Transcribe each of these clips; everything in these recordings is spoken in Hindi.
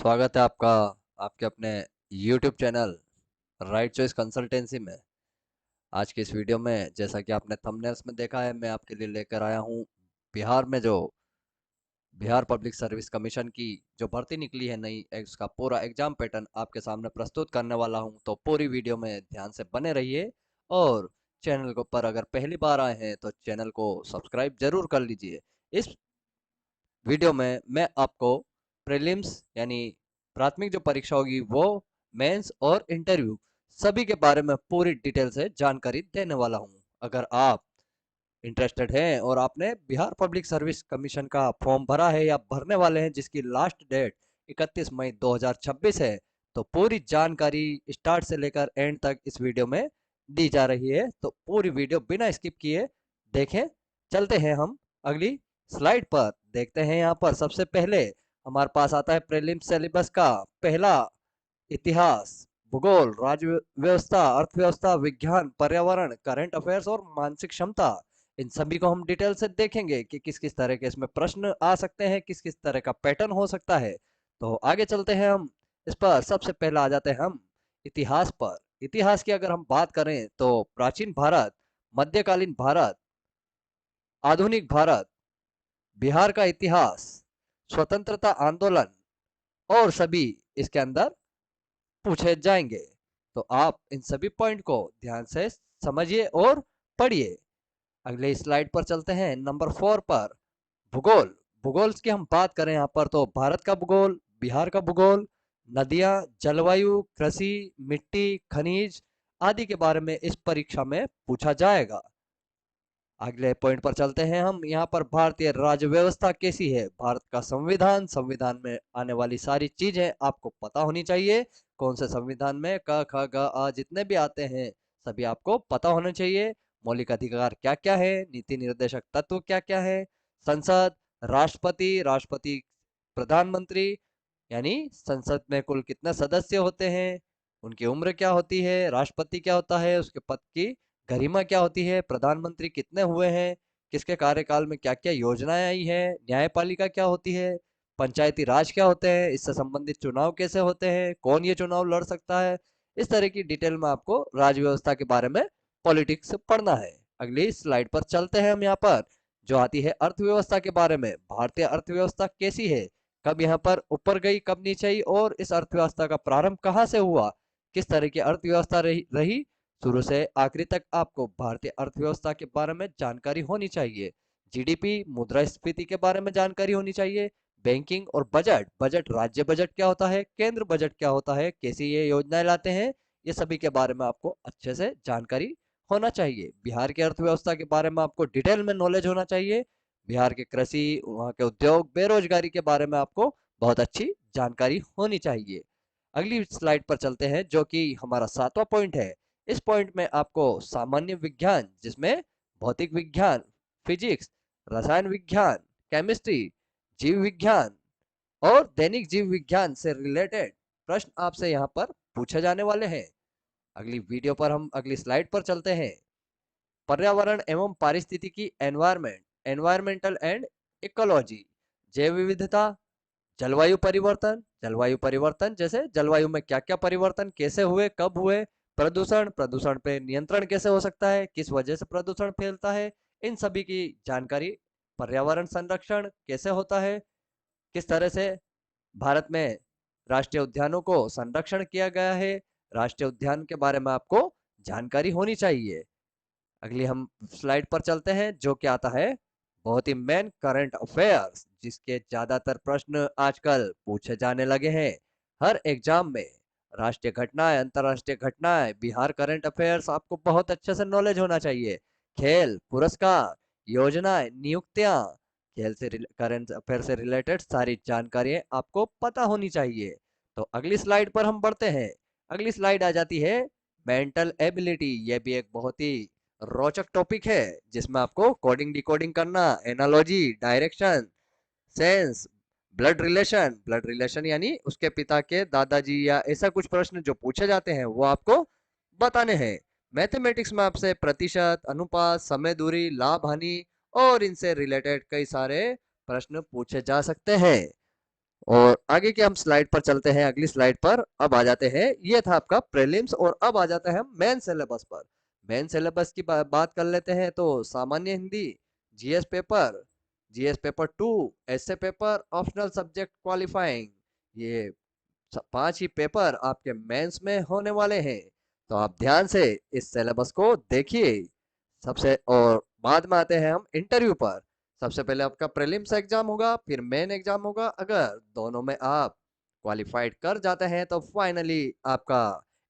स्वागत है आपका आपके अपने YouTube channel right choice consultancy में। आज की इस वीडियो में जैसा कि आपने थंबनेल्स में देखा है, मैं आपके लिए लेकर आया हूँ बिहार में जो बिहार पब्लिक सर्विस कमीशन की जो भर्ती निकली है नई, उसका पूरा एग्जाम पैटर्न आपके सामने प्रस्तुत करने वाला हूँ। तो पूरी वीडियो में ध्यान से बने रहिए और चैनल को पर अगर पहली बार आए हैं तो चैनल को सब्सक्राइब जरूर कर लीजिए। इस वीडियो में मैं आपको प्रीलिम्स यानी प्राथमिक जो परीक्षा होगी वो, मेंस और इंटरव्यू सभी के बारे में पूरी डिटेल से जानकारी देने वाला हूं। अगर आप इंटरेस्टेड हैं और आपने बिहार पब्लिक सर्विस कमीशन का फॉर्म भरा है या भरने वाले हैं जिसकी लास्ट डेट 31 मई 2026 है, तो पूरी जानकारी स्टार्ट से लेकर एंड तक इस वीडियो में दी जा रही है। तो पूरी वीडियो बिना स्किप किए देखें। चलते हैं हम अगली स्लाइड पर। देखते हैं यहाँ पर सबसे पहले हमारे पास आता है प्रीलिम्स सिलेबस का पहला इतिहास, भूगोल, राज्य व्यवस्था, अर्थव्यवस्था, विज्ञान, पर्यावरण, करंट अफेयर्स और मानसिक क्षमता। इन सभी को हम डिटेल से देखेंगे कि किस किस तरह के इसमें प्रश्न आ सकते हैं, किस किस तरह का पैटर्न हो सकता है। तो आगे चलते हैं हम इस पर। सबसे पहला आ जाते हैं हम इतिहास पर। इतिहास की अगर हम बात करें तो प्राचीन भारत, मध्यकालीन भारत, आधुनिक भारत, बिहार का इतिहास, स्वतंत्रता आंदोलन और सभी इसके अंदर पूछे जाएंगे। तो आप इन सभी पॉइंट को ध्यान से समझिए और पढ़िए। अगले स्लाइड पर चलते हैं नंबर 4 पर। भूगोल। भूगोल की हम बात करें यहाँ पर तो भारत का भूगोल, बिहार का भूगोल, नदियां, जलवायु, कृषि, मिट्टी, खनिज आदि के बारे में इस परीक्षा में पूछा जाएगा। अगले पॉइंट पर चलते हैं हम। यहाँ पर भारतीय राज्य व्यवस्था कैसी है, भारत का संविधान, संविधान में आने वाली सारी चीजें आपको पता होनी चाहिए। कौन से संविधान में क ख ग आ जितने भी आते हैं सभी आपको पता होने चाहिए। मौलिक अधिकार क्या क्या है, नीति निर्देशक तत्व क्या क्या है, संसद, राष्ट्रपति, राष्ट्रपति, प्रधानमंत्री, यानी संसद में कुल कितने सदस्य होते हैं, उनकी उम्र क्या होती है, राष्ट्रपति क्या होता है, उसके पद की गरिमा क्या होती है, प्रधानमंत्री कितने हुए हैं, किसके कार्यकाल में क्या क्या योजनाएं आई है, न्यायपालिका क्या होती है, पंचायती राज क्या होते हैं, इससे संबंधित चुनाव कैसे होते हैं, कौन ये चुनाव लड़ सकता है। इस तरह की डिटेल में आपको राज्य व्यवस्था के बारे में, पॉलिटिक्स पढ़ना है। अगली स्लाइड पर चलते हैं हम। यहाँ पर जो आती है अर्थव्यवस्था के बारे में, भारतीय अर्थव्यवस्था कैसी है, कब यहाँ पर ऊपर गई कब नीचे आई और इस अर्थव्यवस्था का प्रारंभ कहाँ से हुआ, किस तरह की अर्थव्यवस्था रही शुरू से आखिरी तक। आपको भारतीय अर्थव्यवस्था के बारे में जानकारी होनी चाहिए। जीडीपी, मुद्रास्फीति के बारे में जानकारी होनी चाहिए। बैंकिंग और बजट, बजट राज्य बजट क्या होता है, केंद्र बजट क्या होता है, कैसी ये योजनाएं लाते हैं, ये सभी के बारे में आपको अच्छे से जानकारी होना चाहिए। बिहार की अर्थव्यवस्था के बारे में आपको डिटेल में नॉलेज होना चाहिए। बिहार के कृषि, वहाँ के उद्योग, बेरोजगारी के बारे में आपको बहुत अच्छी जानकारी होनी चाहिए। अगली स्लाइड पर चलते हैं जो कि हमारा 7वां पॉइंट है। इस पॉइंट में आपको सामान्य विज्ञान, जिसमें भौतिक विज्ञान, फिजिक्स, रसायन विज्ञान, केमिस्ट्री, जीव विज्ञान और दैनिक जीव विज्ञान से रिलेटेड प्रश्न आपसे यहाँ पर पूछे जाने वाले हैं। अगली वीडियो पर हम अगली स्लाइड पर चलते हैं। पर्यावरण एवं पारिस्थितिकी, एनवायरमेंट, एनवायरमेंटल एंड इकोलॉजी, जैव विविधता, जलवायु परिवर्तन, जलवायु परिवर्तन जैसे जलवायु में क्या क्या परिवर्तन कैसे हुए, कब हुए, प्रदूषण, प्रदूषण पे नियंत्रण कैसे हो सकता है, किस वजह से प्रदूषण फैलता है, इन सभी की जानकारी। पर्यावरण संरक्षण कैसे होता है, किस तरह से भारत में राष्ट्रीय उद्यानों को संरक्षण किया गया है, राष्ट्रीय उद्यान के बारे में आपको जानकारी होनी चाहिए। अगली हम स्लाइड पर चलते हैं जो कि आता है बहुत ही मेन करंट अफेयर्स, जिसके ज्यादातर प्रश्न आजकल पूछे जाने लगे हैं हर एग्जाम में। राष्ट्रीय घटनाएं, अंतरराष्ट्रीय घटनाएं, बिहार करंट अफेयर्स आपको बहुत अच्छे से नॉलेज होना चाहिए। खेल, पुरस्कार, योजनाएं, नियुक्तियां, खेल से करंट अफेयर से रिलेटेड सारी जानकारी आपको पता होनी चाहिए। तो अगली स्लाइड पर हम बढ़ते हैं। अगली स्लाइड आ जाती है मेंटल एबिलिटी। यह भी एक बहुत ही रोचक टॉपिक है जिसमें आपको कोडिंग डिकोडिंग करना, analogy, direction, sense, blood relation, blood relation यानी उसके पिता के दादाजी या ऐसा कुछ प्रश्न जो पूछे जाते हैं वो आपको बताने हैं। मैथमेटिक्स में आपसे प्रतिशत, अनुपात, समय दूरी, लाभ हानि और इनसे रिलेटेड कई सारे प्रश्न पूछे जा सकते हैं। और आगे की हम स्लाइड पर चलते हैं, अगली स्लाइड पर अब आ जाते हैं। ये था आपका प्रीलिम्स और अब आ जाते हैं हम मेन सिलेबस पर। मेन सिलेबस की बात कर लेते हैं तो सामान्य Hindi, GS paper, GS paper 2, ऐसे पेपर, ऑप्शनल सब्जेक्ट क्वालिफाइंग, ये 5 ही पेपर आपके मेंस में होने वाले हैं। तो आप ध्यान से इस सिलेबस को देखिए। सबसे और बाद में आते हैं हम इंटरव्यू पर। सबसे पहले आपका प्रीलिम्स एग्जाम होगा, फिर मेन एग्जाम होगा। अगर दोनों में आप क्वालिफाइड कर जाते हैं तो फाइनली आपका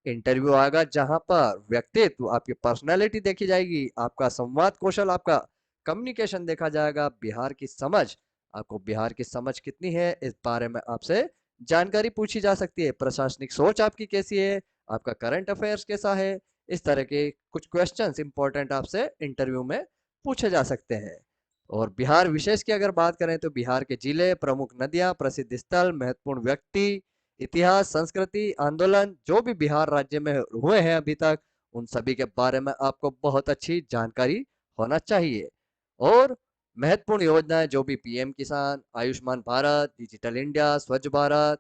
इंटरव्यू आएगा, जहां पर व्यक्तित्व, आपकी पर्सनालिटी देखी जाएगी, आपका संवाद कौशल, आपका कम्युनिकेशन देखा जाएगा, बिहार की समझ, आपको बिहार की समझ कितनी है इस बारे में आपसे जानकारी पूछी जा सकती है। प्रशासनिक सोच आपकी कैसी है, आपका करंट अफेयर्स कैसा है, इस तरह के कुछ क्वेश्चंस इंपॉर्टेंट आपसे इंटरव्यू में पूछे जा सकते हैं। और बिहार विशेष की अगर बात करें तो बिहार के जिले, प्रमुख नदियां, प्रसिद्ध स्थल, महत्वपूर्ण व्यक्ति, इतिहास, संस्कृति, आंदोलन जो भी बिहार राज्य में हुए हैं अभी तक, उन सभी के बारे में आपको बहुत अच्छी जानकारी होना चाहिए। और महत्वपूर्ण योजनाएं जो भी पीएम किसान, आयुष्मान भारत, डिजिटल इंडिया, स्वच्छ भारत,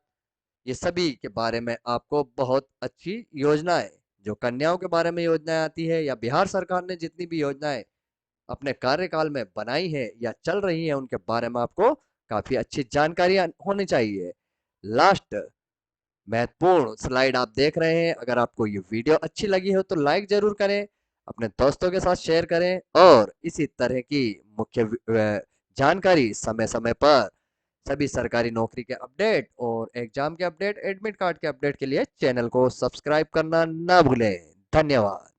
ये सभी के बारे में आपको बहुत अच्छी योजनाएं, जो कन्याओं के बारे में योजनाएं आती है या बिहार सरकार ने जितनी भी योजनाएं अपने कार्यकाल में बनाई है या चल रही है, उनके बारे में आपको काफी अच्छी जानकारी होनी चाहिए। लास्ट महत्वपूर्ण स्लाइड आप देख रहे हैं। अगर आपको ये वीडियो अच्छी लगी हो तो लाइक जरूर करें, अपने दोस्तों के साथ शेयर करें और इसी तरह की मुख्य जानकारी समय समय पर सभी सरकारी नौकरी के अपडेट और एग्जाम के अपडेट, एडमिट कार्ड के अपडेट के लिए चैनल को सब्सक्राइब करना ना भूलें। धन्यवाद।